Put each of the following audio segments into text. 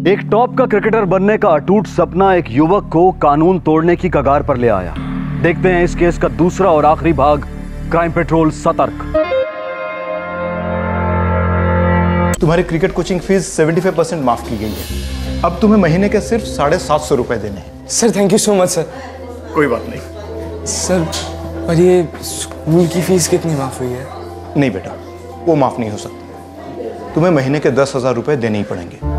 एक टॉप का क्रिकेटर बनने का अटूट सपना एक युवक को कानून तोड़ने की कगार पर ले आया। देखते हैं इस केस का दूसरा और आखिरी भाग, क्राइम पेट्रोल सतर्क। तुम्हारी क्रिकेट कोचिंग फीस 75% माफ की गई है। अब तुम्हें महीने के सिर्फ 750 रुपए देने हैं। Sir thank you so much sir. कोई बात नहीं सर, पर ये स्कूल की फीस कितनी माफ हुई है? नहीं बेटा, वो माफ नहीं हो सकती। तुम्हें महीने के 10,000 रुपए देने ही पड़ेंगे।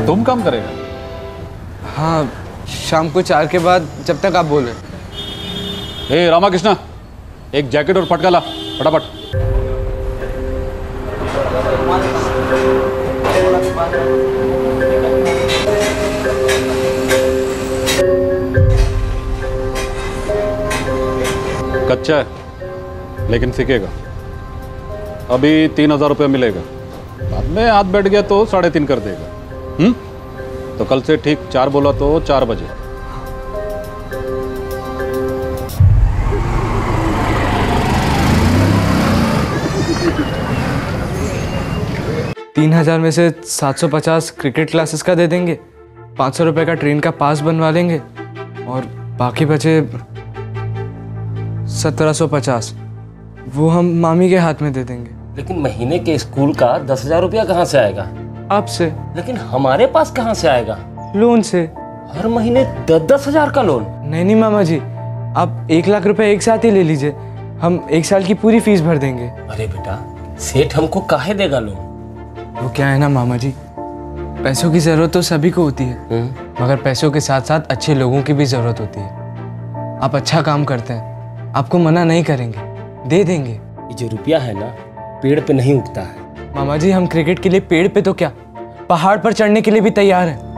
तुम काम करेगा? हाँ, शाम को 4 के बाद, जब तक आप बोले। हे रामाकृष्णा, एक जैकेट और पटका ला फटाफट। कच्चा है लेकिन सीखेगा। अभी 3,000 रुपये मिलेगा, बाद में हाथ बैठ गया तो 3.5 कर देगा। तो कल से ठीक 4 बोला तो 4 बजे। $3,000 में से 750 क्रिकेट क्लासेस का दे देंगे, 500 रुपये का ट्रेन का पास बनवा लेंगे और बाकी बचे 1750 वो हम मामी के हाथ में दे देंगे। लेकिन महीने के स्कूल का 10,000 रुपया कहाँ से आएगा? आपसे। लेकिन हमारे पास कहाँ से आएगा? लोन से। हर महीने 10,000 का लोन? नहीं मामा जी, आप 1 लाख रुपए एक साथ ही ले लीजिए, हम 1 साल की पूरी फीस भर देंगे। अरे बेटा, सेठ हमको काहे देगा लोन? वो क्या है ना मामा जी, पैसों की जरूरत तो सभी को होती है, मगर पैसों के साथ साथ अच्छे लोगों की भी जरूरत होती है। आप अच्छा काम करते हैं, आपको मना नहीं करेंगे, दे देंगे। ये जो रुपया है ना, पेड़ पे नहीं उगता है। मामा जी, हम क्रिकेट के लिए पेड़ पे तो क्या, पहाड़ पर चढ़ने के लिए भी तैयार हैं।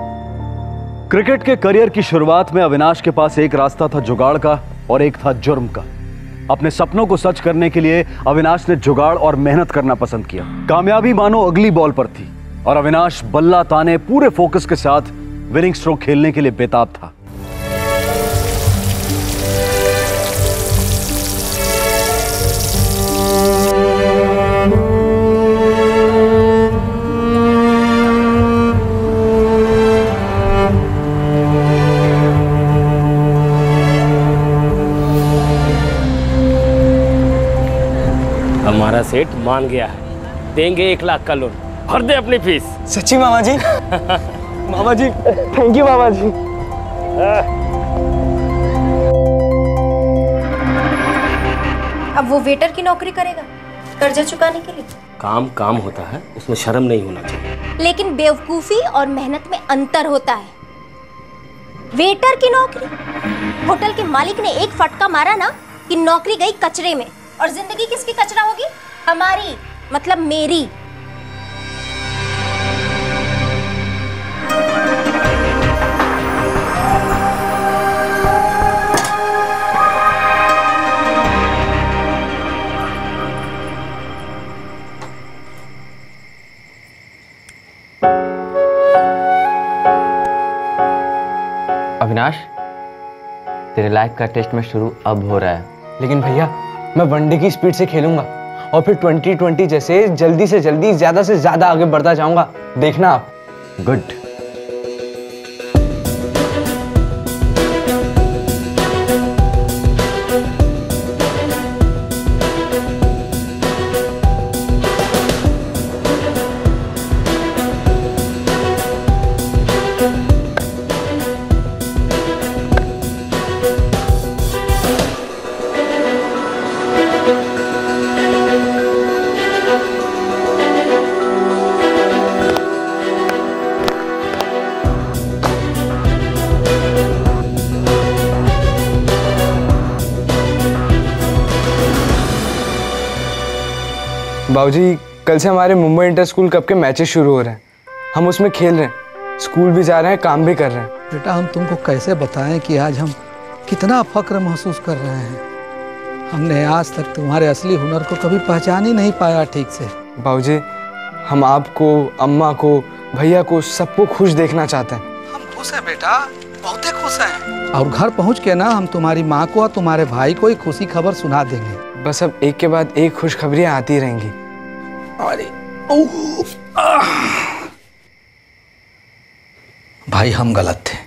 क्रिकेट के करियर की शुरुआत में अविनाश के पास एक रास्ता था जुगाड़ का और एक था जुर्म का। अपने सपनों को सच करने के लिए अविनाश ने जुगाड़ और मेहनत करना पसंद किया। कामयाबी मानो अगली बॉल पर थी और अविनाश बल्ला ताने पूरे फोकस के साथ विनिंग स्ट्रोक खेलने के लिए बेताब था। हमारा सेठ मान गया है, देंगे 1 लाख का लोन, भर दे अपनी फीस। सच्ची मामा जी? मामा जी थैंक यू मामा जी। अब वो वेटर की नौकरी करेगा कर्जा चुकाने के लिए? काम काम होता है, उसमें शर्म नहीं होना चाहिए। लेकिन बेवकूफी और मेहनत में अंतर होता है। वेटर की नौकरी, होटल के मालिक ने एक फटका मारा ना कि नौकरी गई कचरे में। और जिंदगी किसकी कचरा होगी? हमारी, मतलब मेरी। अविनाश, तेरे लाइफ का टेस्ट में शुरू अब हो रहा है। लेकिन भैया, मैं वनडे की स्पीड से खेलूंगा और फिर 2020 जैसे जल्दी से जल्दी ज्यादा से ज्यादा आगे बढ़ता जाऊंगा, देखना आप। गुड। बाबूजी, कल से हमारे मुंबई इंटर स्कूल कप के मैचेस शुरू हो रहे हैं। हम उसमें खेल रहे हैं, स्कूल भी जा रहे हैं, काम भी कर रहे हैं। बेटा हम तुमको कैसे बताएं कि आज हम कितना फक्र महसूस कर रहे हैं। हमने आज तक तुम्हारे असली हुनर को कभी पहचान ही नहीं पाया ठीक से। बाबूजी, हम आपको, अम्मा को, भैया को, सबको खुश देखना चाहते हैं। हम खुश हैं बेटा, बहुत खुश हैं। और घर पहुंच के ना हम तुम्हारी माँ को और तुम्हारे भाई को एक खुशी खबर सुना देंगे। बस अब एक के बाद एक खुशखबरियां आती रहेंगी। अरे भाई हम गलत थे,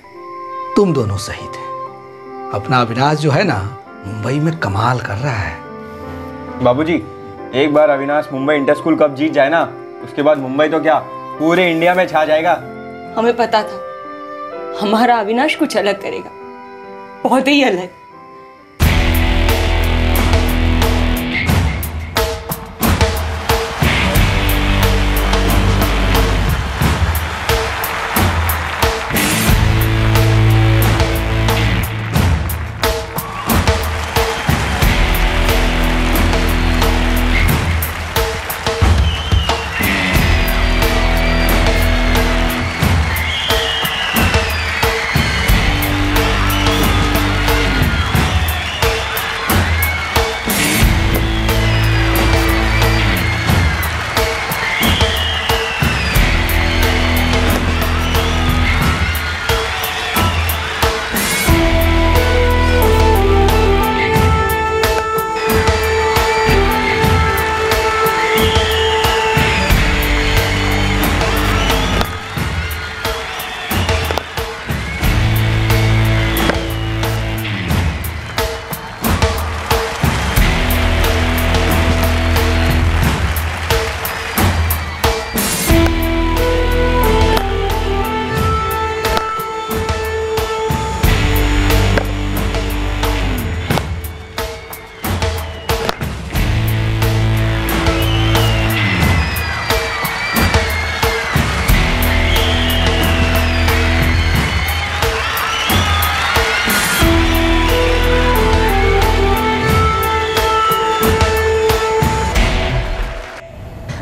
तुम दोनों सही थे। अपना अविनाश जो है ना मुंबई में कमाल कर रहा है। बाबूजी, एक बार Avinash Mumbai inter school cup जीत जाए ना, उसके बाद मुंबई तो क्या पूरे इंडिया में छा जाएगा। हमें पता था हमारा अविनाश कुछ अलग करेगा, बहुत ही अलग।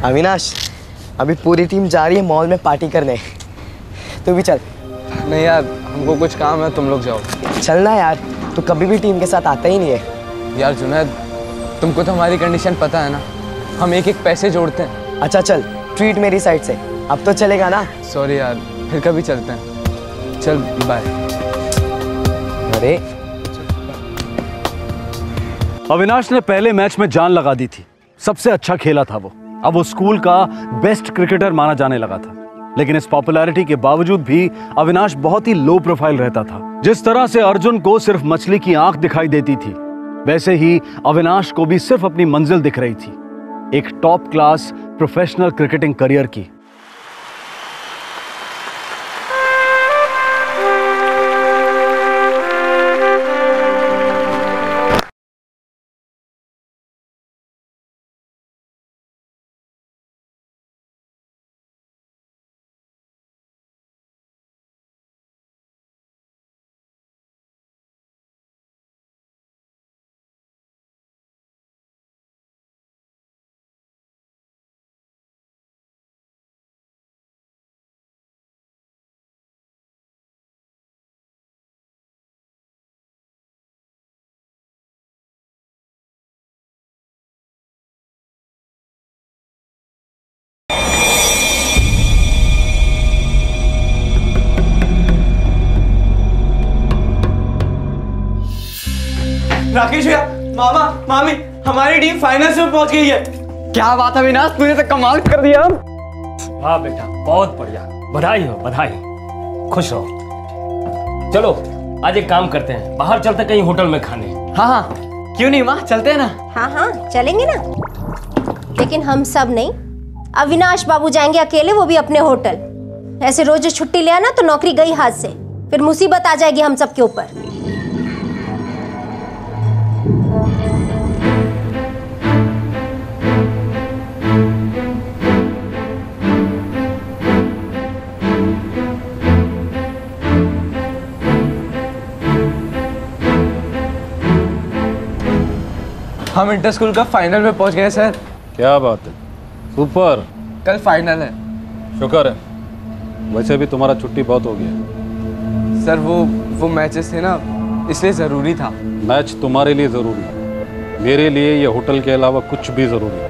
अविनाश, अभी पूरी टीम जा रही है मॉल में पार्टी करने, तू भी चल। नहीं यार, हमको कुछ काम है, तुम लोग जाओ। चलना यार, तू कभी भी टीम के साथ आता ही नहीं है। यार जुनैद, तुमको तो हमारी कंडीशन पता है ना, हम एक एक पैसे जोड़ते हैं। अच्छा चल, ट्रीट मेरी साइड से, अब तो चलेगा ना? सॉरी यार, फिर कभी चलते हैं। चल बाय। अरे अविनाश ने पहले मैच में जान लगा दी थी, सबसे अच्छा खेला था वो। अब वो स्कूल का बेस्ट क्रिकेटर माना जाने लगा था। लेकिन इस पॉपुलैरिटी के बावजूद भी अविनाश बहुत ही लो प्रोफाइल रहता था। जिस तरह से अर्जुन को सिर्फ मछली की आंख दिखाई देती थी, वैसे ही अविनाश को भी सिर्फ अपनी मंजिल दिख रही थी, एक top class professional cricketing career की। राकेश भैया, मामा, मामी, हमारी टीम फाइनल्स में पहुंच गई है। क्या बात है अविनाश, तूने तो कमाल कर दिया। वाह बेटा, बहुत बढ़िया, बधाई हो बधाई, खुश रहो। चलो आज एक काम करते हैं, बाहर चलते कहीं होटल में खाने। हाँ हाँ, क्यों नहीं माँ, चलते हैं ना। हाँ हाँ चलेंगे ना, लेकिन हम सब नहीं, अविनाश बाबू जाएंगे अकेले, वो भी अपने होटल। ऐसे रोज छुट्टी ले आना तो नौकरी गई हाथ से, फिर मुसीबत आ जाएगी हम सब के ऊपर। हम इंटर स्कूल का फाइनल में पहुंच गए सर। क्या बात है, सुपर। कल फाइनल है। शुक्र है, वैसे भी तुम्हारा छुट्टी बहुत हो गया। सर वो मैचेस थे ना, इसलिए ज़रूरी था। मैच तुम्हारे लिए ज़रूरी है, मेरे लिए ये होटल के अलावा कुछ भी ज़रूरी है,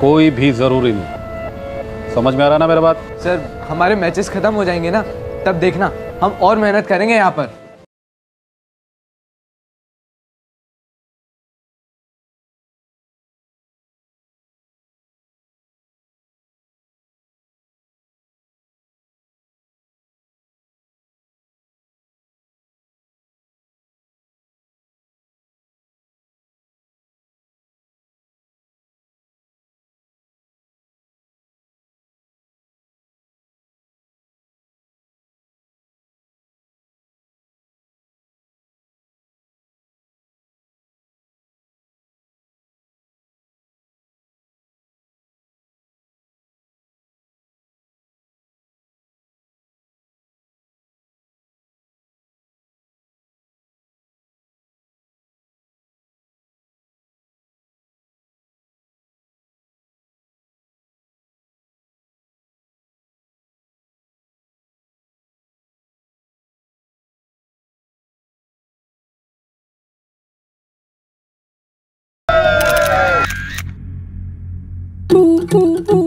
कोई भी ज़रूरी नहीं। समझ में आ रहा ना मेरा बात? सर हमारे मैचेस ख़त्म हो जाएंगे ना, तब देखना हम और मेहनत करेंगे यहाँ पर।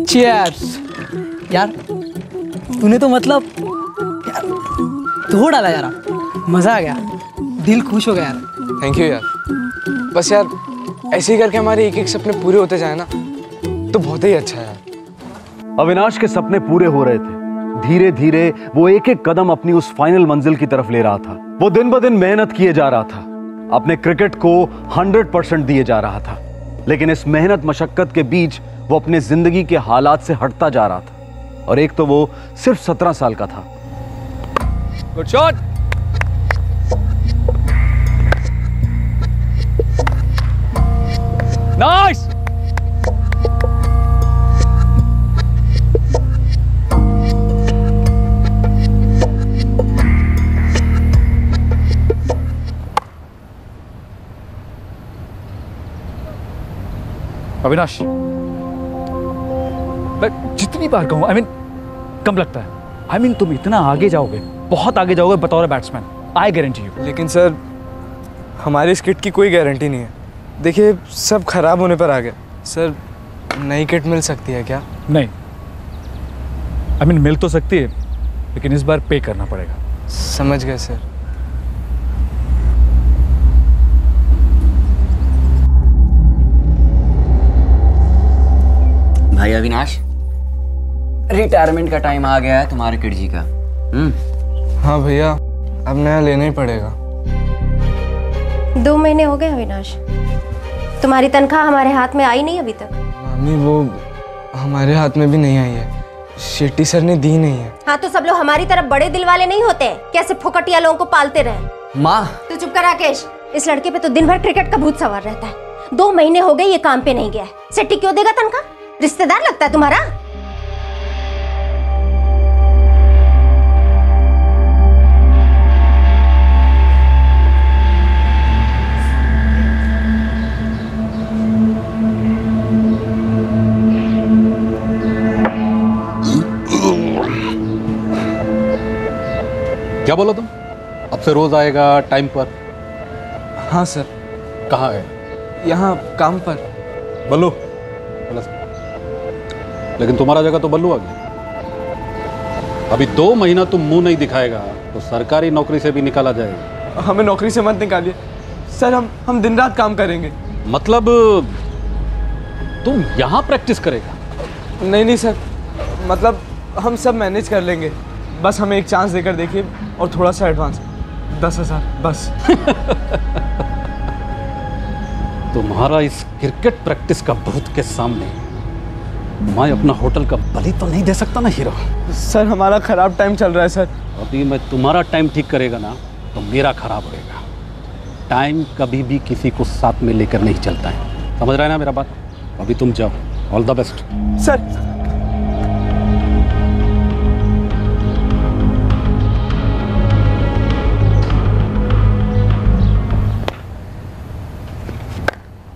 चीयर्स। यार तूने तो मतलब यार धो डाला यार, मजा आ गया, दिल खुश हो गया यार। थैंक यू यार। बस यार ऐसे ही करके हमारे एक एक सपने पूरे होते जाए ना तो बहुत ही अच्छा है यार। अविनाश के सपने पूरे हो रहे थे। धीरे धीरे वो एक एक कदम अपनी उस फाइनल मंजिल की तरफ ले रहा था। वो दिन ब दिन मेहनत किए जा रहा था, अपने क्रिकेट को 100% दिए जा रहा था। लेकिन इस मेहनत मशक्कत के बीच वो अपने जिंदगी के हालात से हटता जा रहा था। और एक तो वो सिर्फ 17 साल का था। Good shot. नाइस। अविनाश, मैं जितनी बार कहूं, कम लगता है। तुम इतना आगे जाओगे, बहुत आगे जाओगे बतौर बैट्समैन, आई गारंटी यू। लेकिन सर हमारी इस किट की कोई गारंटी नहीं है। देखिए सब खराब होने पर आ गया। सर नई किट मिल सकती है क्या? नहीं, मिल तो सकती है, लेकिन इस बार पे करना पड़ेगा। समझ गए सर। भाई अविनाश, रिटायरमेंट का टाइम आ गया है तुम्हारे किट जी का। हाँ भैया, अब नया लेना ही पड़ेगा। 2 महीने हो गए अविनाश, तुम्हारी तनख्वाह हमारे हाथ में आई नहीं अभी तक। मामी वो हमारे हाथ में भी नहीं आई है, शेट्टी सर ने दी नहीं है। हाँ तो सब लोग हमारी तरफ बड़े दिल वाले नहीं होते हैं, कैसे फुकटिया लोगों को पालते रहे। माँ तू चुप कर राकेश, इस लड़के पे तो दिन भर क्रिकेट का भूत सवार रहता है। 2 महीने हो गए ये काम पे नहीं गया है, शेट्टी क्यों देगा तनख्वाह? रिश्तेदार लगता है तुम्हारा? क्या बोला तुम? अब से रोज आएगा टाइम पर? हाँ सर। कहाँ है? यहाँ काम पर। बल्लू, लेकिन तुम्हारा जगह तो बल्लू आ गया। अभी 2 महीना तुम मुंह नहीं दिखाएगा तो सरकारी नौकरी से भी निकाला जाएगा। हमें नौकरी से मत निकालिए सर, हम दिन रात काम करेंगे। मतलब तुम यहाँ प्रैक्टिस करेगा? नहीं सर, मतलब हम सब मैनेज कर लेंगे, बस हमें एक चांस देकर देखिए और थोड़ा सा एडवांस 10,000 बस। तुम्हारा इस क्रिकेट प्रैक्टिस का भूत के सामने मैं अपना होटल का बलि तो नहीं दे सकता ना हीरो। सर हमारा खराब टाइम चल रहा है सर। अभी मैं तुम्हारा टाइम ठीक करेगा ना तो मेरा खराब होएगा। टाइम कभी भी किसी को साथ में लेकर नहीं चलता है, समझ रहे हैं ना मेरा बात? अभी तुम जाओ, all the best. Sir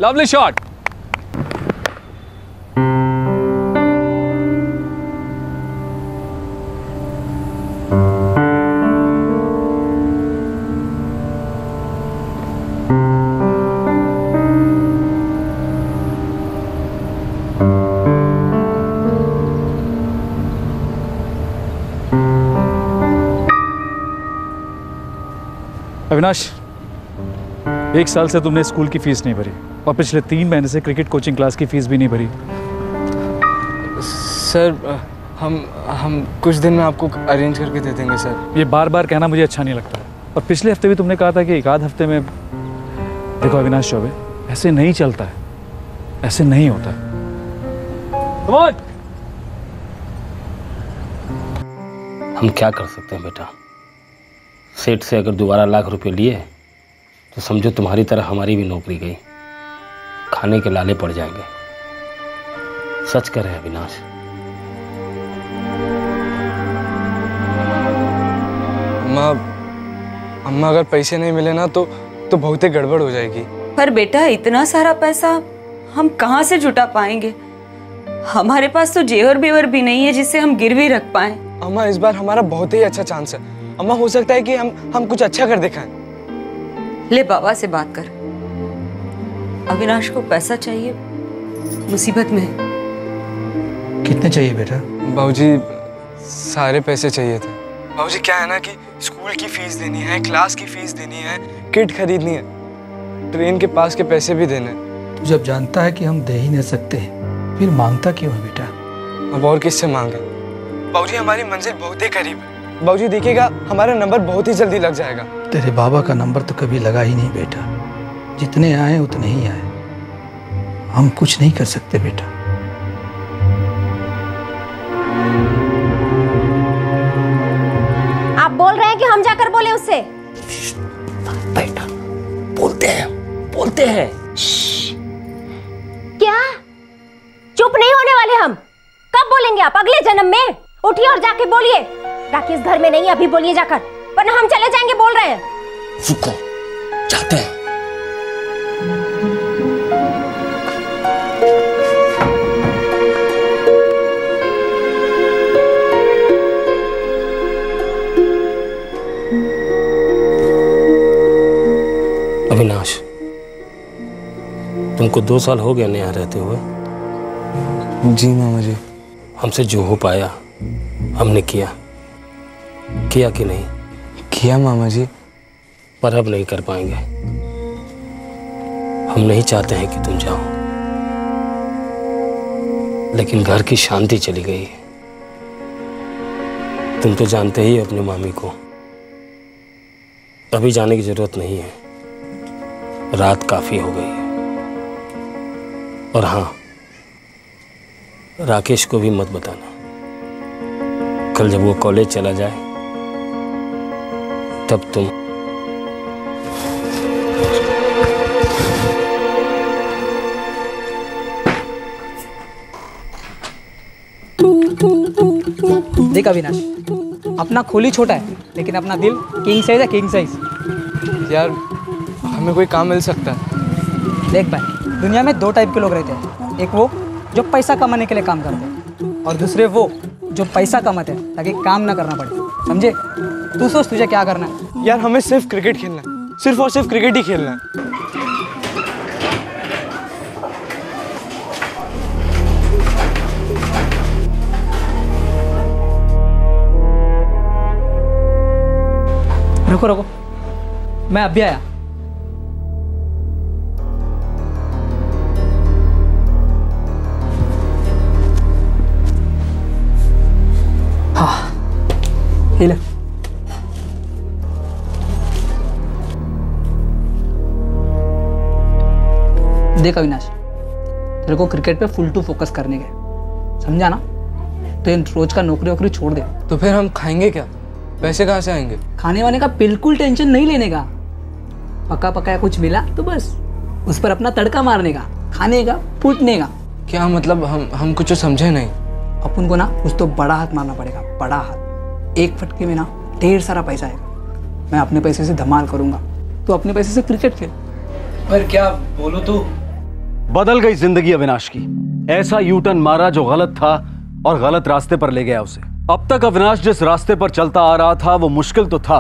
lovely shot. Avinash, 1 साल से तुमने स्कूल की फीस नहीं भरी और पिछले 3 महीने से क्रिकेट कोचिंग क्लास की फीस भी नहीं भरी। सर हम कुछ दिन में आपको अरेंज करके दे देंगे सर। ये बार बार कहना मुझे अच्छा नहीं लगता। और पिछले हफ्ते भी तुमने कहा था कि 1 आध हफ्ते में। देखो अविनाश चौबे, ऐसे नहीं चलता है, ऐसे नहीं होता है। हम क्या कर सकते हैं बेटा? सेठ से अगर दोबारा लाख रुपए लिए तो समझो तुम्हारी तरह हमारी भी नौकरी गई, खाने के लाले पड़ जाएंगे। सच कह रहे हैं अविनाश। अम्मा अगर पैसे नहीं मिले ना तो बहुत ही गड़बड़ हो जाएगी। पर बेटा इतना सारा पैसा हम कहाँ से जुटा पाएंगे? हमारे पास तो जेवर बेवर भी नहीं है जिससे हम गिरवी रख पाए। अम्मा इस बार हमारा बहुत ही अच्छा चांस है। अम्मा हो सकता है कि हम कुछ अच्छा कर दिखाएं। ले बाबा से बात कर। अविनाश को पैसा चाहिए, मुसीबत में है। कितने चाहिए बेटा? बाबूजी सारे पैसे चाहिए थे। बाबूजी क्या है ना कि स्कूल की फीस देनी है, क्लास की फीस देनी है, किट खरीदनी है, ट्रेन के पास के पैसे भी देने। तू जब जानता है कि हम दे ही नहीं सकते फिर मांगता क्यों है बेटा? अब और किससे मांगे? बाबूजी हमारी मंजिल बहुत ही करीब है। बाबूजी देखिएगा हमारा नंबर बहुत ही जल्दी लग जाएगा। तेरे बाबा का नंबर तो कभी लगा ही नहीं बेटा। जितने आए उतने ही आए, हम कुछ नहीं कर सकते बेटा। आप बोल रहे हैं कि हम जाकर बोले उससे? बेटा बोलते हैं। क्या? चुप नहीं होने वाले हम? कब बोलेंगे आप? अगले जन्म में? उठिए और जाके बोलिए। राकेश घर में नहीं, अभी बोलिए जाकर, वरना हम चले जाएंगे। बोल रहे हैं। रुको, जाते हैं। अविनाश, तुमको 2 साल हो गया यहाँ रहते हुए। जी मामा जी। हमसे जो हो पाया हमने किया कि नहीं? किया मामा जी। पर अब नहीं कर पाएंगे। हम नहीं चाहते हैं कि तुम जाओ, लेकिन घर की शांति चली गई है। तुम तो जानते ही अपनी मामी को। अभी जाने की जरूरत नहीं है, रात काफी हो गई है। और हाँ, राकेश को भी मत बताना। कल जब वो कॉलेज चला जाए तब तुम। देख अविनाश, अपना खोली छोटा है लेकिन अपना दिल किंग साइज है, किंग साइज। यार हमें कोई काम मिल सकता है? देख भाई, दुनिया में 2 टाइप के लोग रहते हैं। एक वो जो पैसा कमाने के लिए काम करते हैं, और दूसरे वो जो पैसा कमाते हैं ताकि काम ना करना पड़े। समझे? तू सोच तुझे क्या करना है। यार हमें सिर्फ क्रिकेट खेलना है, सिर्फ और सिर्फ क्रिकेट ही खेलना है। रुको, मैं अभी आया। हाँ, ये ले। देख अविनाश, तेरे को क्रिकेट पे फुल टू फोकस करने के, समझा ना? तो इन रोज का नौकरी वोकरी छोड़ दे। तो फिर हम खाएंगे क्या? पैसे कहाँ से आएंगे? खाने वाने का बिल्कुल टेंशन नहीं लेने का। पका पकाया कुछ मिला तो बस उस पर अपना तड़का मारने का, खाने का, फूटने का। क्या मतलब? हम कुछ समझे नहीं। अपन को ना कुछ तो बड़ा हाथ मारना पड़ेगा, बड़ा हाथ। एक फटके में ना ढेर सारा पैसा है। मैं अपने पैसे से धमाल करूंगा, तो अपने पैसे से क्रिकेट खेल। पर क्या बोलो तू? बदल गई जिंदगी अविनाश की। ऐसा यू टर्न मारा जो गलत था और गलत रास्ते पर ले गया उसे। अब तक अविनाश जिस रास्ते पर चलता आ रहा था वो मुश्किल तो था,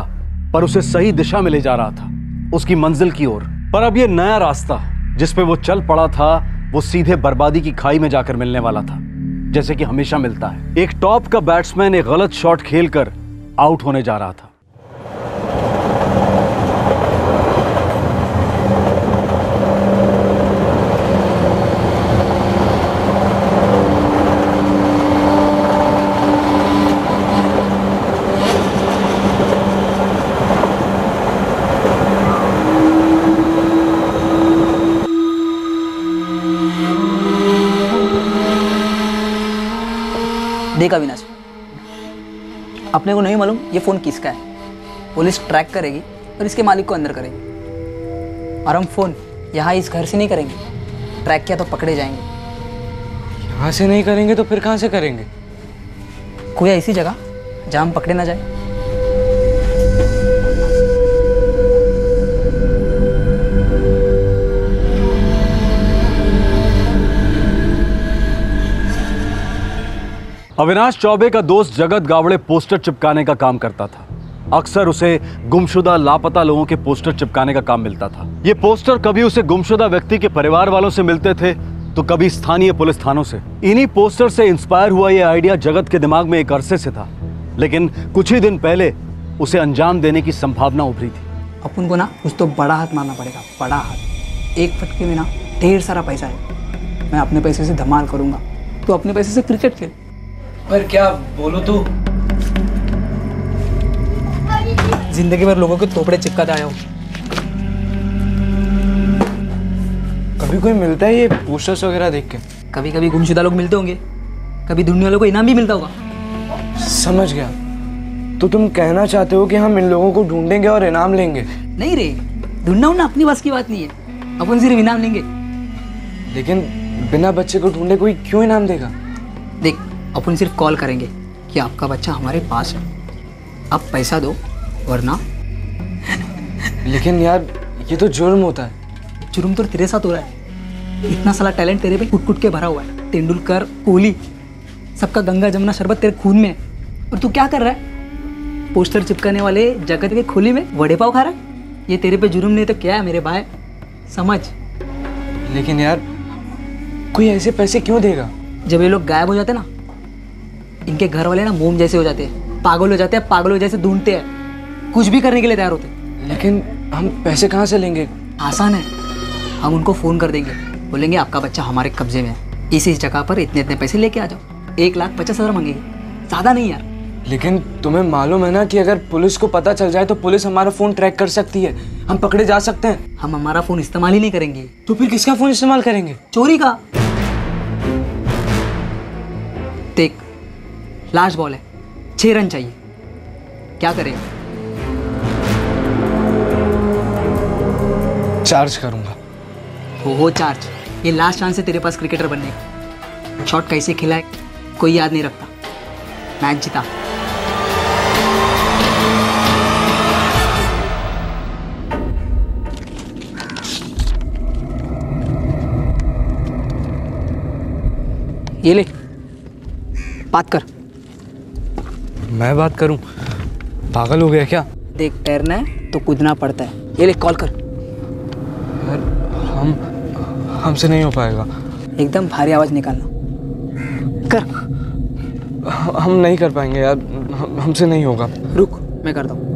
पर उसे सही दिशा में ले जा रहा था, उसकी मंजिल की ओर। पर अब ये नया रास्ता जिस पे वो चल पड़ा था वो सीधे बर्बादी की खाई में जाकर मिलने वाला था, जैसे कि हमेशा मिलता है। एक टॉप का बैट्समैन एक गलत शॉट खेलकर आउट होने जा रहा था। देख अविनाश, अपने को नहीं मालूम ये फ़ोन किसका है। पुलिस ट्रैक करेगी और इसके मालिक को अंदर करेगी। और हम फ़ोन यहाँ इस घर से नहीं करेंगे, ट्रैक किया तो पकड़े जाएंगे। यहाँ से नहीं करेंगे तो फिर कहाँ से करेंगे? कोई ऐसी जगह जहाँ हम पकड़े ना जाए। अविनाश चौबे का दोस्त जगत गावड़े पोस्टर चिपकाने का काम करता था। अक्सर उसे गुमशुदा लापता लोगों के पोस्टर चिपकाने का काम मिलता था। ये पोस्टर कभी उसे गुमशुदा व्यक्ति के परिवार वालों से मिलते थे तो कभी स्थानीय पुलिस थानों से। इन्हीं पोस्टर से इंस्पायर हुआ ये आइडिया जगत के दिमाग में एक अरसे से था, लेकिन कुछ ही दिन पहले उसे अंजाम देने की संभावना उभरी थी। अपन को ना कुछ तो बड़ा हाथ मारना पड़ेगा, बड़ा हाथ। एक फटके में ना ढेर सारा पैसा है। मैं अपने पैसे से धमाल करूंगा, तो अपने पैसे से क्रिकेट खेल। पर क्या बोलो तो जिंदगी भर लोगों के तोपड़े चिपकाता आया हूँ। कभी कोई मिलता है ये पोस्टर्स वगैरह देख के? कभी कभी गुमशुदा लोग मिलते होंगे, कभी ढूंढने वालों को इनाम भी मिलता होगा। समझ गया। तो तुम कहना चाहते हो कि हम इन लोगों को ढूंढेंगे और इनाम लेंगे? नहीं रे, ढूंढना उड़ना अपनी बस की बात नहीं है, अपन सिर्फ इनाम लेंगे। लेकिन बिना बच्चे को ढूंढे कोई क्यों इनाम देगा? देख, अपन सिर्फ कॉल करेंगे कि आपका बच्चा हमारे पास है, आप पैसा दो, वरना। लेकिन यार ये तो जुर्म होता है। जुर्म तो तेरे साथ हो रहा है। इतना सारा टैलेंट तेरे पे कुट-कुट के भरा हुआ है। तेंदुलकर, कोहली, सबका गंगा जमुना शरबत तेरे खून में है। और तू क्या कर रहा है? पोस्टर चिपकाने वाले जगत के खोली में वड़े पाव खा रहा है। ये तेरे पे जुर्म नहीं तो क्या है मेरे भाई, समझ। लेकिन यार कोई ऐसे पैसे क्यों देगा? जब ये लोग गायब हो जाते ना, इनके घर वाले ना मोम जैसे हो जाते हैं, पागल हो जाते हैं, पागलों जैसे ढूंढते हैं, कुछ भी करने के लिए तैयार होते हैं। लेकिन हम पैसे कहाँ से लेंगे? आसान है, हम उनको फ़ोन कर देंगे, बोलेंगे आपका बच्चा हमारे कब्जे में है, इस जगह पर इतने इतने पैसे लेके आ जाओ। 1,50,000 मांगेंगे, ज़्यादा नहीं यार। लेकिन तुम्हें मालूम है ना कि अगर पुलिस को पता चल जाए तो पुलिस हमारा फ़ोन ट्रैक कर सकती है, हम पकड़े जा सकते हैं। हम हमारा फ़ोन इस्तेमाल ही नहीं करेंगे। तो फिर किसका फ़ोन इस्तेमाल करेंगे? चोरी का। देख, लास्ट बॉल है, 6 रन चाहिए, क्या करेगा? चार्ज करूंगा। हो चार्ज। ये लास्ट चांस है तेरे पास क्रिकेटर बनने का। शॉट कैसे खिलाए कोई याद नहीं रखता। मैच जीता। ये ले, बात कर। मैं बात करूं? पागल हो गया क्या? देख, तैरना है तो कूदना पड़ता है। ये ले, कॉल कर। यार हमसे नहीं हो पाएगा। एकदम भारी आवाज निकालना। कर। हम नहीं कर पाएंगे यार, हमसे नहीं होगा। रुक, मैं करता हूँ।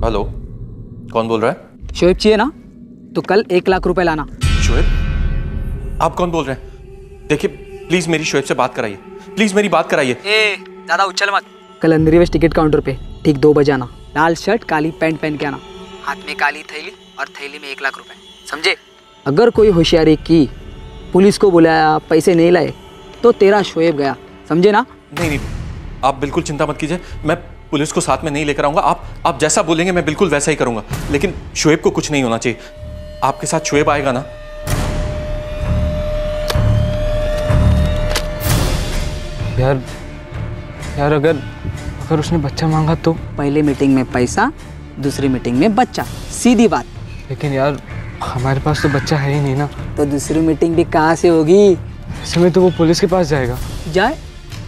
हेलो, कौन बोल रहा है? शोएब चाहिए ना, तो कल 1 लाख रुपए लाना। शोएब? आप कौन बोल रहे हैं? देखिए प्लीज मेरी शोएब से बात कराइए, प्लीज मेरी बात कराइए। ज्यादा उछल मत। कल अंधेरी वेस्ट टिकट काउंटर पे ठीक 2 बजे आना। लाल शर्ट काली पैंट पहन के आना, हाथ में काली थैली और थैली में 1 लाख रुपए, समझे? अगर कोई होशियारी की, पुलिस को बुलाया, पैसे नहीं लाए, तो तेरा शोएब गया, समझे ना? नहीं, आप बिल्कुल चिंता मत कीजिए, मैं पुलिस को साथ में नहीं लेकर आऊंगा। आप जैसा बोलेंगे मैं बिल्कुल वैसा ही करूंगा, लेकिन शोएब को कुछ नहीं होना चाहिए। आपके साथ शोएब आएगा ना? यार अगर उसने बच्चा मांगा तो? पहले मीटिंग में पैसा, दूसरी मीटिंग में बच्चा, सीधी बात। लेकिन यार हमारे पास तो बच्चा है ही नहीं ना। तो दूसरी मीटिंग भी कहाँ से होगी? ऐसे में तो वो पुलिस के पास जाएगा। जाए,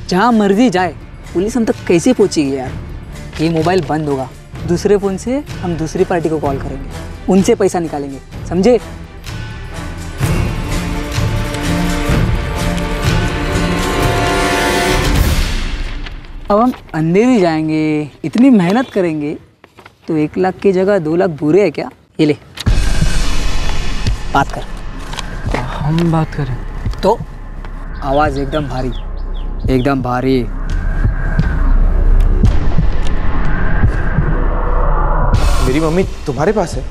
जहाँ मर्जी जाए, पुलिस हम तक कैसे पहुँचेगी यार? ये मोबाइल बंद होगा, दूसरे फ़ोन से हम दूसरी पार्टी को कॉल करेंगे, उनसे पैसा निकालेंगे, समझे? अब हम अंधेरी जाएंगे, इतनी मेहनत करेंगे, तो 1 लाख की जगह 2 लाख बुरे है क्या? ये ले, बात कर। हम बात करें तो आवाज़ एकदम भारी, एकदम भारी। मेरी मम्मी तुम्हारे पास है?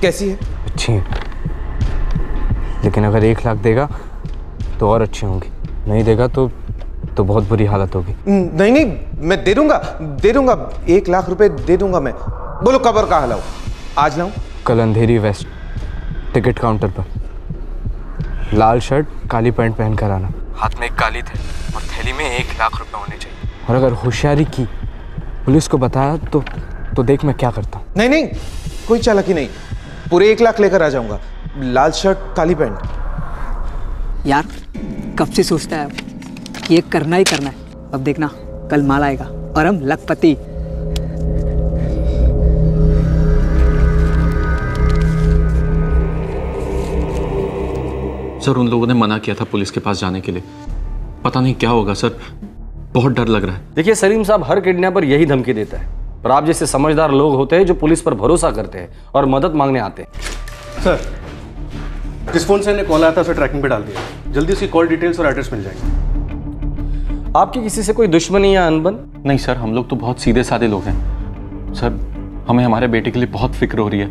कैसी है? अच्छी है, लेकिन अगर 1 लाख देगा तो और अच्छी होंगी, नहीं देगा तो बहुत बुरी हालत होगी। नहीं नहीं, मैं दे दूंगा 1 लाख रुपए दे दूंगा मैं। बोलो कब और कहाँ लाऊं? आज लाऊं? कल अंधेरी वेस्ट टिकट काउंटर पर, लाल शर्ट काली पैंट पहन कर आना, हाथ में एक काली थैली और थैली में 1 लाख रुपए होने चाहिए। और अगर होशियारी की, पुलिस को बताया तो देख मैं क्या करता हूँ। नहीं नहीं, कोई चालाकी नहीं, पूरे 1 लाख लेकर आ जाऊंगा, लाल शर्ट काली पैंट। यार कब से सोचता है कि ये करना ही करना है, अब देखना कल माल आएगा और हम लखपति। सर उन लोगों ने मना किया था पुलिस के पास जाने के लिए, पता नहीं क्या होगा सर, बहुत डर लग रहा है। देखिए सलीम साहब, हर किडनैपर यही धमकी देता है, पर आप जैसे समझदार लोग होते हैं जो पुलिस पर भरोसा करते हैं और मदद मांगने आते हैं। सर, जिस फोन से इन्हें कॉल आया था उसे ट्रैकिंग पे डाल दिया, जल्दी उसकी कॉल डिटेल्स और एड्रेस मिल जाएंगे। आपकी किसी से कोई दुश्मनी या अनबन? नहीं सर, हम लोग तो बहुत सीधे साधे लोग हैं सर, हमें हमारे बेटे के लिए बहुत फिक्र हो रही है,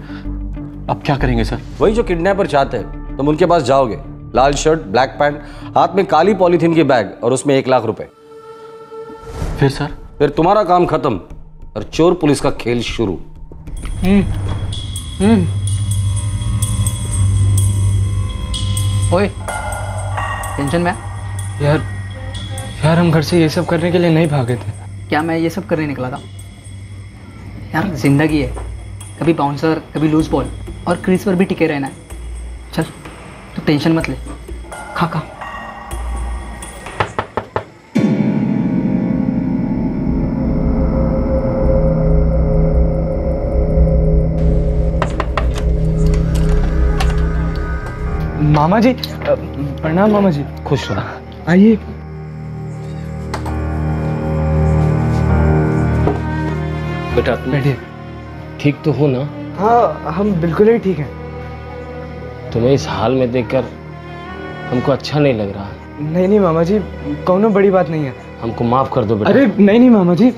अब क्या करेंगे सर? वही जो किडनैपर चाहते हैं, तुम उनके पास जाओगे, लाल शर्ट ब्लैक पैंट, हाथ में काली पॉलीथीन की बैग और उसमें 1 लाख रुपए। फिर सर? फिर तुम्हारा काम खत्म और चोर पुलिस का खेल शुरू। ओए, टेंशन में? यार हम घर से ये सब करने के लिए नहीं भागे थे। क्या मैं ये सब करने निकला था? यार जिंदगी है, कभी बाउंसर कभी लूज बॉल और क्रीज पर भी टिके रहना है। चल तो टेंशन मत ले, खा। मामा जी प्रणाम। मामा जी खुश रहो, आइए। बेटा बैठिए। ठीक तो हो ना? हाँ हम बिल्कुल ही ठीक हैं। तुम्हें इस हाल में देखकर हमको अच्छा नहीं लग रहा। नहीं मामा जी, कोनो बड़ी बात नहीं है, हमको माफ कर दो बेटा। अरे नहीं मामा जी,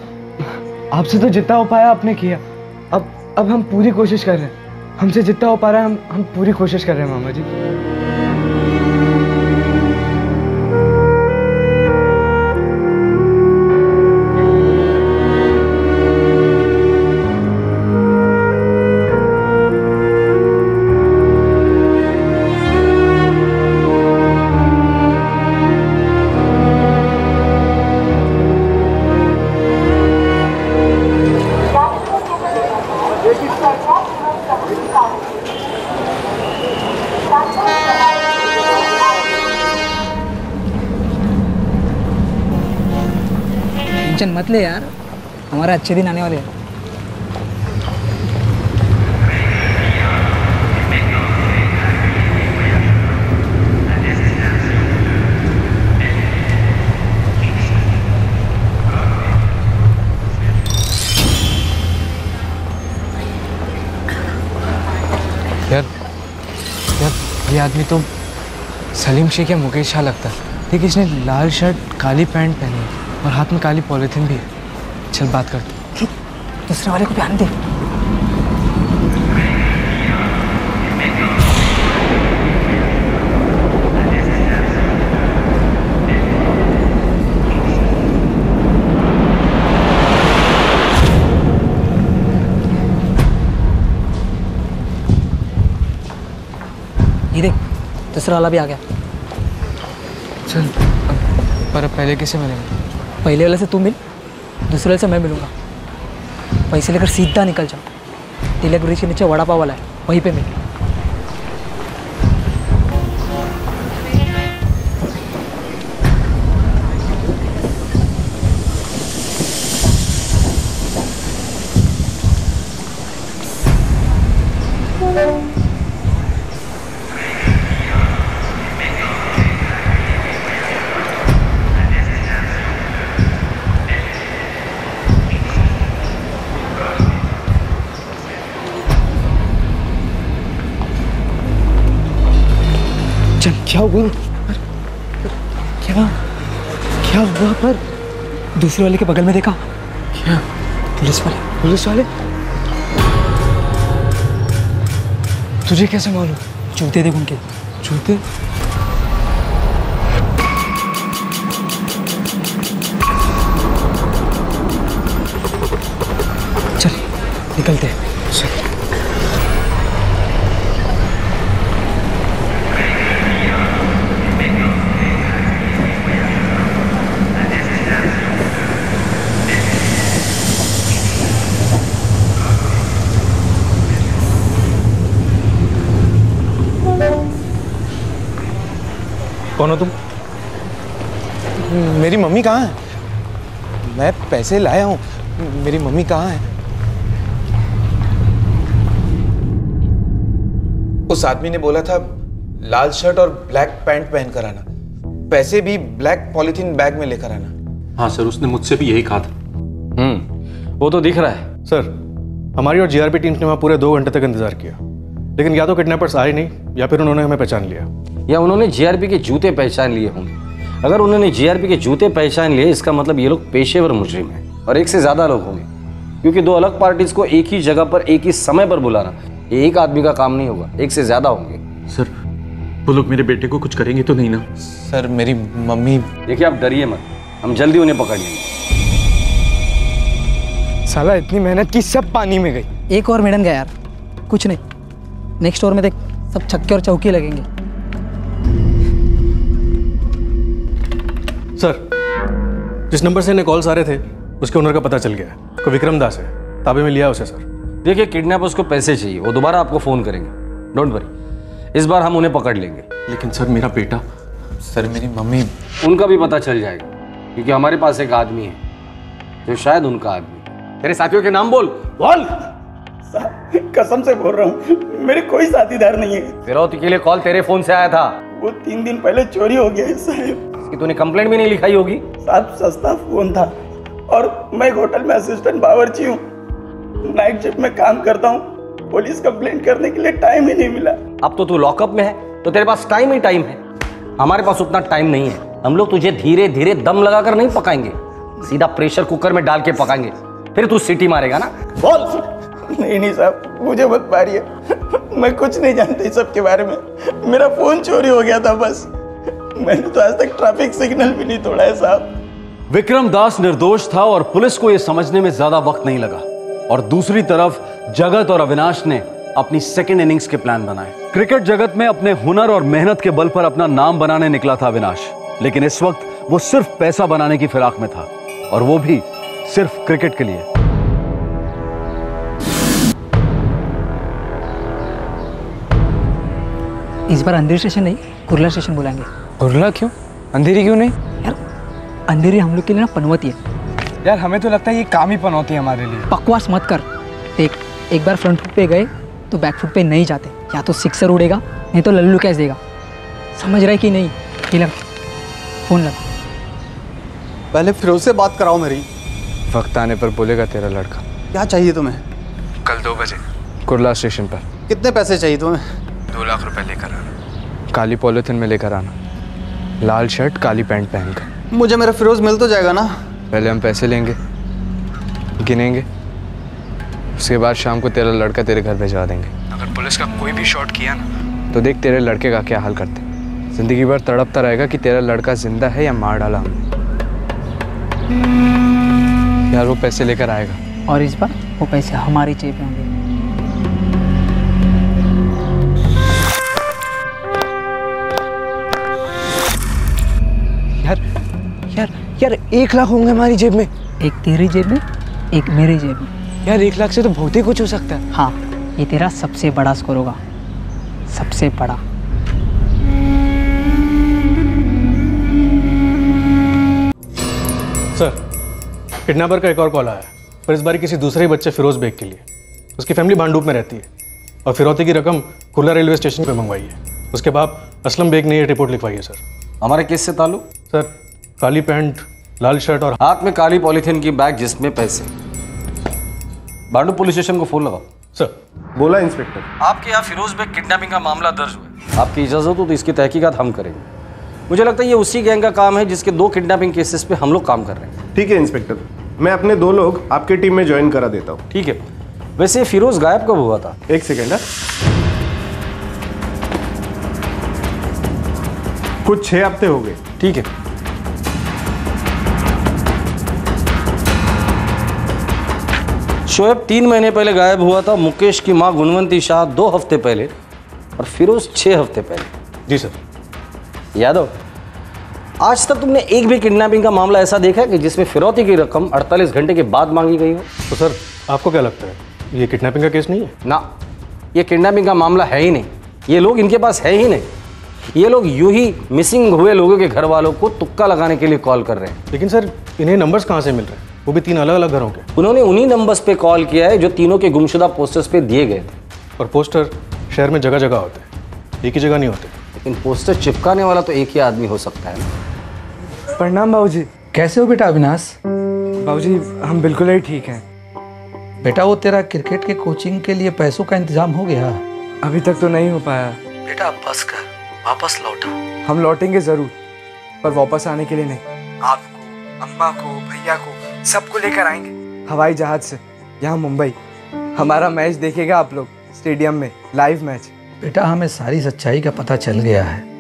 आपसे तो जितना हो पाया आपने किया, अब हम पूरी कोशिश कर रहे हैं, हमसे जितना हो पा रहा है हम पूरी कोशिश कर रहे हैं मामा जी। टेंशन मत ले यार, हमारे अच्छे दिन आने वाले हैं। यार ये आदमी तो सलीम शेख या मुकेश शाह लगता है। देखिए इसने लाल शर्ट काली पैंट पहनी है और हाथ में काली पॉलीथीन भी है। चल बात करते। दूसरे वाले को भी आने दे। ये देख, दूसरा वाला भी आ गया। चल पर अब पहले किसे मिलेंगे? पहले वाले से तू मिल, दूसरे वाले से मैं मिलूंगा। पैसे लेकर सीधा निकल जा, तिलक ब्रिज के नीचे वड़ा पाव वाला है, वहीं पे मिल। क्या हुआ? क्या हुआ पर? दूसरे वाले के बगल में देखा पुलिस वाले। तुझे कैसे मालूम? जूते देख उनके। जूते? चल निकलते हैं। कौन हो तुम? मेरी मम्मी कहाँ है? मैं पैसे लाया हूँ, मेरी मम्मी कहाँ है? उस आदमी ने बोला था लाल शर्ट और ब्लैक पैंट पहन कर आना, पैसे भी ब्लैक पॉलिथीन बैग में लेकर आना। हाँ सर, उसने मुझसे भी यही कहा था। वो तो दिख रहा है सर। हमारी और जीआरपी टीम्स ने वहाँ पूरे 2 घंटे तक इंतजार किया, लेकिन या तो किडनैपर्स आए नहीं या फिर उन्होंने हमें पहचान लिया, या उन्होंने जीआरपी के जूते पहचान लिए होंगे। अगर उन्होंने जीआरपी के जूते पहचान लिए, इसका मतलब ये लोग पेशेवर मुजरिम हैं और एक से ज्यादा लोग होंगे, क्योंकि 2 अलग पार्टीज को एक ही जगह पर एक ही समय पर बुलाना ये एक आदमी का काम नहीं होगा, एक से ज्यादा होंगे। सर वो लोग मेरे बेटे को कुछ करेंगे तो नहीं ना? सर मेरी मम्मी। देखिए आप डरिए मत, हम जल्दी उन्हें पकड़ लेंगे। साला इतनी मेहनत की सब पानी में गई। एक और मेडन गया यार, कुछ नहीं, नेक्स्ट ओवर में देख सब छक्के और चौके लगेंगे। सर जिस नंबर से इन्हें कॉल्स आ रहे थे उसके ओनर का पता चल गया है, कोई विक्रम दास है, ताबे में लिया उसे। सर देखिए किडनैपर्स को पैसे चाहिए, वो दोबारा आपको फोन करेंगे, डोंट वरी, इस बार हम उन्हें पकड़ लेंगे। लेकिन सर मेरा बेटा। सर मेरी मम्मी। उनका भी पता चल जाएगा, क्योंकि हमारे पास एक आदमी है जो शायद उनका आदमी। तेरे साथियों के नाम बोल। कसम से बोल रहा हूँ, मेरे कोई साथीदार नहीं है। फिरौती के लिए कॉल तेरे फोन से आया था। वो 3 दिन पहले चोरी हो गया है साहब। इसकी तूने कंप्लेंट भी नहीं लिखाई होगी। साहब सस्ता फोन था और मैं होटल में असिस्टेंट बावर्ची हूँ, नाइट शिफ्ट में काम करता हूँ, पुलिस कंप्लेंट करने के लिए टाइम ही नहीं मिला। अब तो तू लॉकअप में है तो तेरे पास टाइम ही टाइम है, हमारे पास उतना टाइम नहीं है। हम लोग तुझे धीरे धीरे दम लगाकर नहीं पकाएंगे, सीधा प्रेशर कुकर में डाल के पकाएंगे, फिर तू सीटी मारेगा ना। बोल। नहीं साहब, मुझे मत मारिए, मैं कुछ नहीं जानता इस सब के बारे में। मेरा फोन चोरी हो गया था बस, मैंने तो आज तक ट्रैफिक सिग्नल भी नहीं तोड़ा है साहब। विक्रम दास निर्दोष था और पुलिस को यह समझने में ज्यादा वक्त नहीं लगा, और दूसरी तरफ जगत और अविनाश ने अपनी सेकेंड इनिंग्स के प्लान बनाए। क्रिकेट जगत में अपने हुनर और मेहनत के बल पर अपना नाम बनाने निकला था अविनाश, लेकिन इस वक्त वो सिर्फ पैसा बनाने की फिराक में था, और वो भी सिर्फ क्रिकेट के लिए। इस बार अंधेरी स्टेशन नहीं, कुर्ला स्टेशन बुलाएंगे। कुर्ला क्यों? अंधेरी क्यों नहीं? यार अंधेरी हम लोग के लिए ना पनौती है। यार हमें तो लगता है ये काम ही पनौती है हमारे लिए। बकवास मत कर। देख एक बार फ्रंट फुट पे गए तो बैक फुट पे नहीं जाते, या तो सिक्सर उड़ेगा नहीं तो लल्लू कैच देगा। समझ रहे कि नहीं? ये लग फोन लगा। पहले फिरोज से बात कराओ मेरी। वक्त आने पर बोलेगा तेरा लड़का। क्या चाहिए तुम्हें? कल 2 बजे कुर्ला स्टेशन पर। कितने पैसे चाहिए तुम्हें? 2 लाख रुपए लेकर आना, काली पॉलिथीन में लेकर आना, लाल शर्ट काली पैंट पहनकर। मुझे मेरा फिरोज मिल तो जाएगा ना? पहले हम पैसे लेंगे, गिनेंगे, उसके बाद शाम को तेरा लड़का तेरे घर भिजवा देंगे। अगर पुलिस का कोई भी शॉट किया ना तो देख तेरे लड़के का क्या हाल करते। जिंदगी भर तड़पता रहेगा कि तेरा लड़का जिंदा है या मार डाला हमने। यार वो पैसे लेकर आएगा, और इस बार वो पैसे हमारी जेब में होंगे। यार यार यार 1 लाख होंगे हमारी जेब में। एक तेरी जेब में, एक मेरी जेब में। यार 1 लाख से तो बहुत ही कुछ हो सकता है। हाँ, ये तेरा सबसे बड़ा स्कोर होगा, सबसे बड़ा। सर किडनैपर का एक और कॉल आया, पर इस बार किसी दूसरे बच्चे फिरोज बेग के लिए। उसकी फैमिली भांडूप में रहती है और फिरौती की रकम कुर्ला रेलवे स्टेशन पे मंगवाई है। उसके बाद असलम बेग ने ये रिपोर्ट लिखवाई है। सर हमारे केस से ताल्लुक? सर काली पैंट, लाल शर्ट और हाथ में काली पॉलीथीन की बैग जिसमें पैसे। भांडू पुलिस स्टेशन को फोन लगाओ। सर। बोला इंस्पेक्टर। आपके यहाँ फिरोज बेग किडनैपिंग का मामला दर्ज हुआ है। आपकी इजाजत हो तो इसकी तहकीकात हम करेंगे। मुझे लगता है ये उसी गैंग का काम है जिसके 2 किडनैपिंग केसेस पे हम लोग काम कर रहे हैं। ठीक है इंस्पेक्टर, मैं अपने 2 लोग आपके टीम में ज्वाइन करा देता हूँ। ठीक है। वैसे फिरोज गायब कब हुआ था? 1 सेकेंड। कुछ 6 हफ्ते हो गए। ठीक है। शोएब 3 महीने पहले गायब हुआ था, मुकेश की मां गुणवंती शाह 2 हफ्ते पहले और फिरोज 6 हफ्ते पहले। जी सर। यादव, आज तक तुमने एक भी किडनैपिंग का मामला ऐसा देखा है कि जिसमें फिरौती की रकम 48 घंटे के बाद मांगी गई हो? तो सर आपको क्या लगता है ये किडनैपिंग का केस नहीं है? ना, ये किडनैपिंग का मामला है ही नहीं। ये लोग इनके पास है ही नहीं। ये लोग यूं ही मिसिंग हुए लोगों के घर वालों को तुक्का लगाने के लिए कॉल कर रहे हैं। लेकिन सर इन्हें नंबर्स कहाँ से मिल रहे हैं, वो भी 3 अलग अलग घरों के? उन्होंने उन्हीं नंबर्स पे कॉल किया है जो तीनों के गुमशुदा पोस्टर्स पे दिए गए थे। और पोस्टर शहर में जगह जगह होते हैं, एक ही जगह नहीं होते। लेकिन पोस्टर चिपकाने वाला तो एक ही आदमी हो सकता है। प्रणाम बाबूजी। कैसे हो बेटा अविनाश? बाबूजी हम बिल्कुल ही ठीक हैं। बेटा वो तेरा क्रिकेट के कोचिंग के लिए पैसों का इंतजाम हो गया? अभी तक तो नहीं हो पाया। बेटा बस कर, वापस लौटा। हम लौटेंगे जरूर, पर वापस आने के लिए नहीं। आपको, अम्मा को, भैया को, सबको लेकर आएंगे हवाई जहाज से यहाँ मुंबई। हमारा मैच देखेगा आप लोग स्टेडियम में, लाइव मैच। बेटा हमें सारी सच्चाई का पता चल गया है।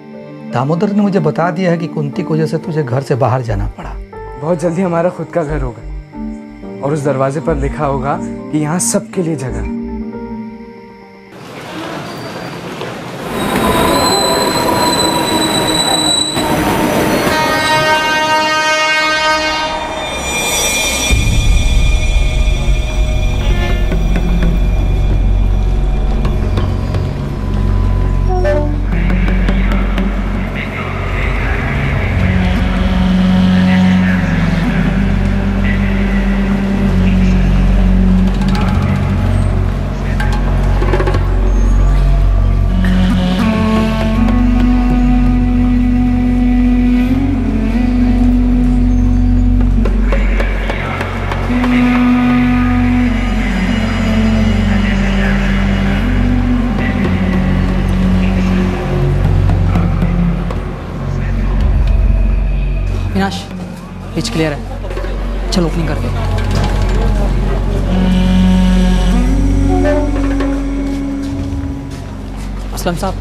दामोदर ने मुझे बता दिया है कि कुंती की वजह से तुझे घर से बाहर जाना पड़ा। बहुत जल्दी हमारा खुद का घर होगा और उस दरवाजे पर लिखा होगा कि यहाँ सबके लिए जगह। अविनाश, पिच क्लियर है, चल ओपनिंग कर दे। असलम साहब।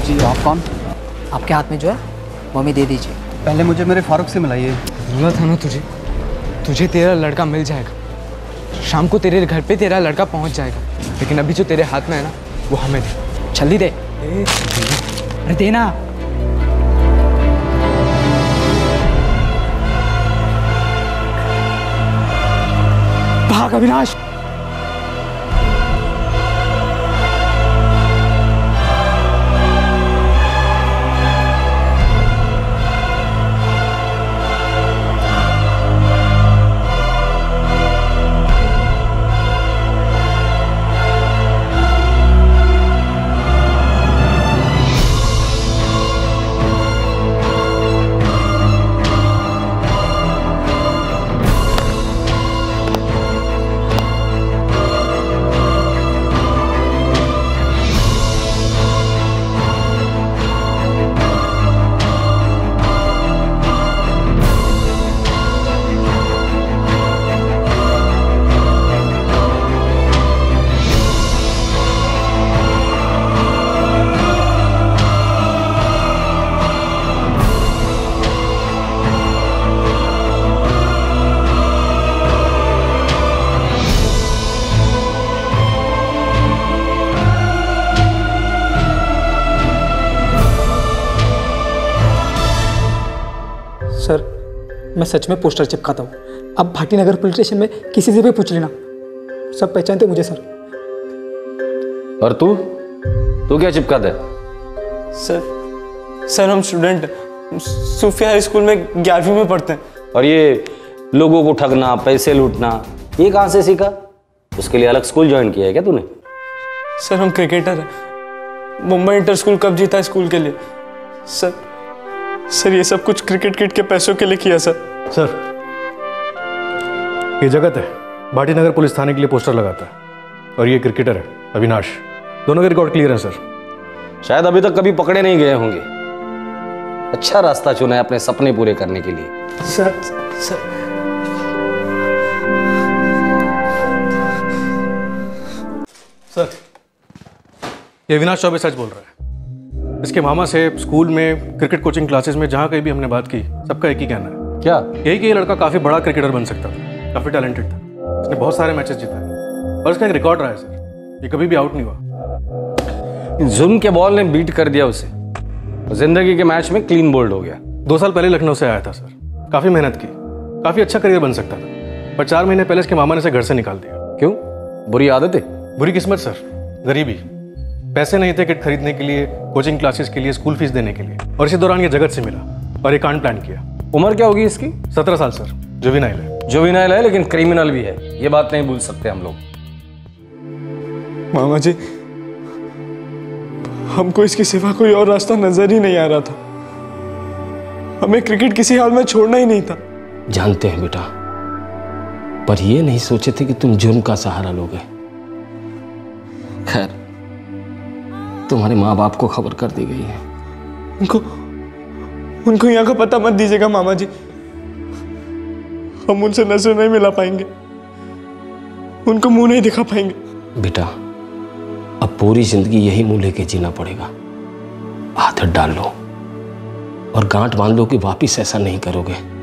जी आप कौन? आपके हाथ में जो है वो हमें दे दीजिए। पहले मुझे मेरे फारूक से मिलाइए। जरूरत है ना तुझे? तुझे तेरा लड़का मिल जाएगा। शाम को तेरे घर पे तेरा लड़का पहुंच जाएगा, लेकिन अभी जो तेरे हाथ में है ना वो हमें दे। जल्दी दे। अरे देना। भाग अविनाश। सर मैं सच में पोस्टर चिपकाता हूँ। अब भाटी नगर पुलिस स्टेशन में किसी से भी पूछ लेना, सब पहचानते मुझे सर। और तू क्या चिपकाता है? सर हम स्टूडेंट सूफिया हाई स्कूल में 11वीं में पढ़ते हैं। और ये लोगों को ठगना, पैसे लूटना, ये कहाँ से सीखा? उसके लिए अलग स्कूल ज्वाइन किया है क्या तूने? सर हम क्रिकेटर हैं। मुंबई इंटर स्कूल कप जीता स्कूल के लिए। सर ये सब कुछ क्रिकेट किट के पैसों के लिए किया सर। ये जगत है, भाटी नगर पुलिस थाने के लिए पोस्टर लगाता है, और ये क्रिकेटर है अविनाश। दोनों के रिकॉर्ड क्लियर हैं सर। शायद अभी तक कभी पकड़े नहीं गए होंगे। अच्छा रास्ता चुना है अपने सपने पूरे करने के लिए। सर ये अविनाश चौबे सच बोल रहा है। इसके मामा से, स्कूल में, क्रिकेट कोचिंग क्लासेस में, जहाँ कहीं भी हमने बात की, सबका एक ही कहना है। क्या? यही कि ये लड़का काफ़ी बड़ा क्रिकेटर बन सकता था, काफ़ी टैलेंटेड था, इसने बहुत सारे मैचेस जीता है और इसका एक रिकॉर्ड रहा है सर, ये कभी भी आउट नहीं हुआ। जुल्म के बॉल ने बीट कर दिया उसे, जिंदगी के मैच में क्लीन बोल्ड हो गया। 2 साल पहले लखनऊ से आया था सर, काफ़ी मेहनत की, काफ़ी अच्छा करियर बन सकता था, पर 4 महीने पहले इसके मामा ने इसे घर से निकाल दिया। क्यों? बुरी आदत है? बुरी किस्मत सर, गरीबी, पैसे नहीं थे किट खरीदने के लिए, कोचिंग क्लासेस के लिए, स्कूल फीस देने के लिए, और इसी दौरान ये जगत से मिला और ये कांड प्लान किया। उम्र क्या होगी इसकी? 17 साल सर, जुवेनाइल है। जुवेनाइल है लेकिन क्रिमिनल भी है, ये बात नहीं भूल सकते हम लोग। मामा जी, हमको इसके सिवा कोई और रास्ता नजर ही नहीं आ रहा था। हमें क्रिकेट किसी हाल में छोड़ना ही नहीं था। जानते हैं बेटा, पर ये नहीं सोचे थे कि तुम जुर्म का सहारा लोगे। खैर, तुम्हारे माँ बाप को खबर कर दी गई है। उनको यहाँ का पता मत दीजिएगा मामा जी, हम उनसे नजर नहीं मिला पाएंगे, उनको मुंह नहीं दिखा पाएंगे। बेटा, अब पूरी जिंदगी यही मुंह लेके जीना पड़ेगा। आदत डाल लो और गांठ बांध लो कि वापिस ऐसा नहीं करोगे।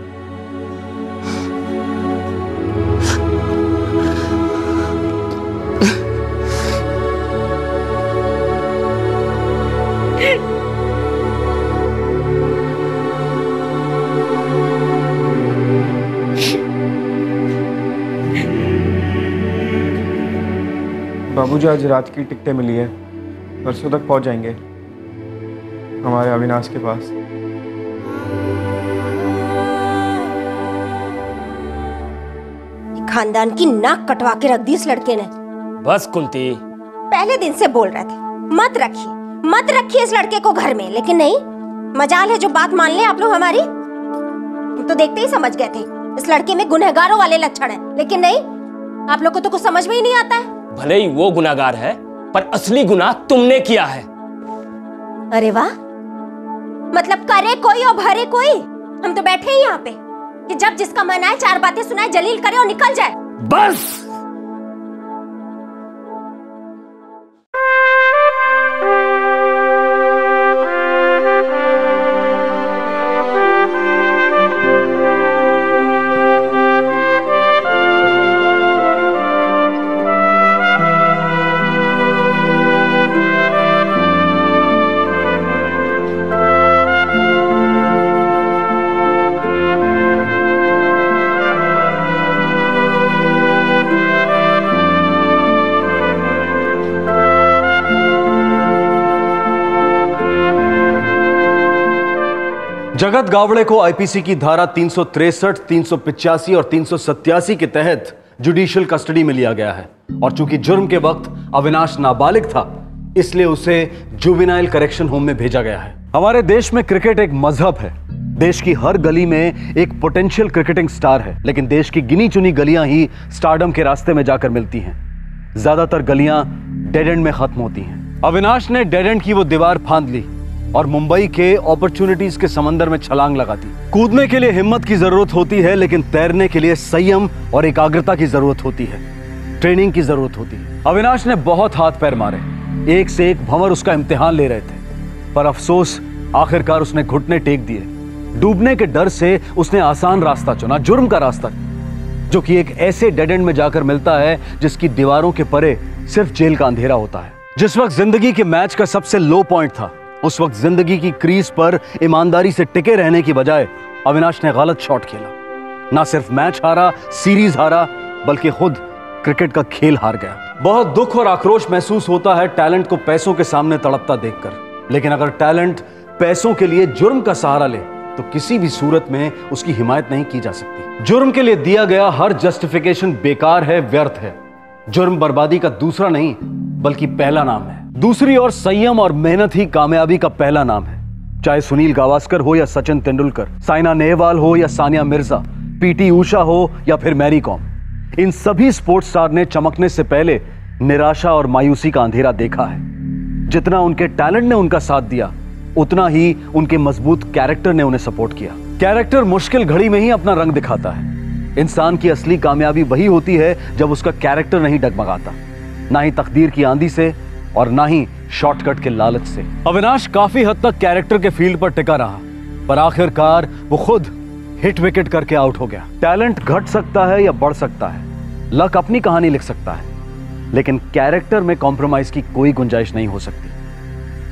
बाबूजी, आज रात की टिकटें मिली है, परसों तक पहुंच जाएंगे हमारे अविनाश के पास। खानदान की नाक कटवा के रख दी इस लड़के ने। बस कुंती, पहले दिन से बोल रहे थे मत रखिए इस लड़के को घर में, लेकिन नहीं, मजाल है जो बात मान ले आप लोग हमारी। हम तो देखते ही समझ गए थे इस लड़के में गुनहगारों वाले लक्षण हैं, लेकिन नहीं, आप लोग को तो कुछ समझ में ही नहीं आता है। भले ही वो गुनाहगार है, पर असली गुनाह तुमने किया है। अरे वाह, मतलब करे कोई और भरे कोई। हम तो बैठे ही यहाँ पे कि जब जिसका मन आए 4 बातें सुनाए, जलील करे और निकल जाए। बस जगत गावड़े को आईपीसी की धारा 363, 385 और 387 के तहत जुडिशियल कस्टडी में लिया गया है, और चूंकि जुर्म के वक्त अविनाश नाबालिग था, इसलिए उसे जुवेनाइल करेक्शन होम में भेजा गया है। हमारे देश में क्रिकेट एक मजहब है। देश की हर गली में एक पोटेंशियल क्रिकेटिंग स्टार है, लेकिन देश की गिनी चुनी गलियां ही स्टारडम के रास्ते में जाकर मिलती हैं। ज्यादातर गलियां डेड एंड में खत्म होती हैं। अविनाश ने डेड एंड की वो दीवार फांद ली और मुंबई के अपॉर्चुनिटीज के समंदर में छलांग लगा दी। कूदने के लिए हिम्मत की जरूरत होती है, लेकिन तैरने के लिए संयम और एकाग्रता की जरूरत होती है, ट्रेनिंग की जरूरत होती है। अविनाश ने बहुत हाथ पैर मारे, एक से एक भंवर उसका इम्तिहान ले रहे थे, पर अफसोस आखिरकार उसने घुटने टेक दिए। डूबने के डर से उसने आसान रास्ता चुना, जुर्म का रास्ता, जो कि एक ऐसे डेड एंड में जाकर मिलता है जिसकी दीवारों के परे सिर्फ जेल का अंधेरा होता है। जिस वक्त जिंदगी के मैच का सबसे लो पॉइंट था, उस वक्त जिंदगी की क्रीज पर ईमानदारी से टिके रहने की बजाय अविनाश ने गलत शॉट खेला। ना सिर्फ मैच हारा, सीरीज हारा, बल्कि खुद क्रिकेट का खेल हार गया। बहुत दुख और आक्रोश महसूस होता है टैलेंट को पैसों के सामने तड़पता देखकर, लेकिन अगर टैलेंट पैसों के लिए जुर्म का सहारा ले तो किसी भी सूरत में उसकी हिमायत नहीं की जा सकती। जुर्म के लिए दिया गया हर जस्टिफिकेशन बेकार है, व्यर्थ है। जुर्म बर्बादी का दूसरा नहीं बल्कि पहला नाम है। दूसरी ओर संयम और मेहनत ही कामयाबी का पहला नाम है। चाहे सुनील गावस्कर हो या सचिन तेंदुलकर, साइना नेहवाल हो या सानिया मिर्जा, पीटी उषा हो या फिर मैरी कॉम, इन सभी स्पोर्ट्स स्टार ने चमकने से पहले निराशा और मायूसी का अंधेरा देखा है। जितना उनके टैलेंट ने उनका साथ दिया, उतना ही उनके मजबूत कैरेक्टर ने उन्हें सपोर्ट किया। कैरेक्टर मुश्किल घड़ी में ही अपना रंग दिखाता है। इंसान की असली कामयाबी वही होती है जब उसका कैरेक्टर नहीं डगमगाता, ना ही तकदीर की आंधी से और ना ही शॉर्टकट के लालच से। अविनाश काफी हद तक कैरेक्टर के फील्ड पर टिका रहा, पर आखिरकार वो खुद हिट विकेट करके आउट हो गया। टैलेंट घट सकता है या बढ़ सकता है, लक अपनी कहानी लिख सकता है, लेकिन कैरेक्टर में कॉम्प्रोमाइज की कोई गुंजाइश नहीं हो सकती।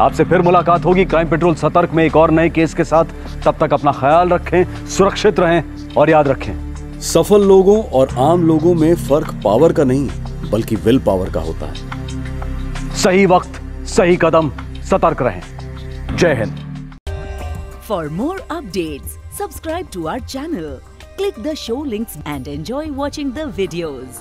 आपसे फिर मुलाकात होगी क्राइम पेट्रोल सतर्क में एक और नए केस के साथ। तब तक अपना ख्याल रखें, सुरक्षित रहें और याद रखें, सफल लोगों और आम लोगों में फर्क पावर का नहीं बल्कि विल पावर का होता है। सही वक्त, सही कदम, सतर्क रहें। जय Hind. For more updates, subscribe to our channel, click the show links and enjoy watching the videos.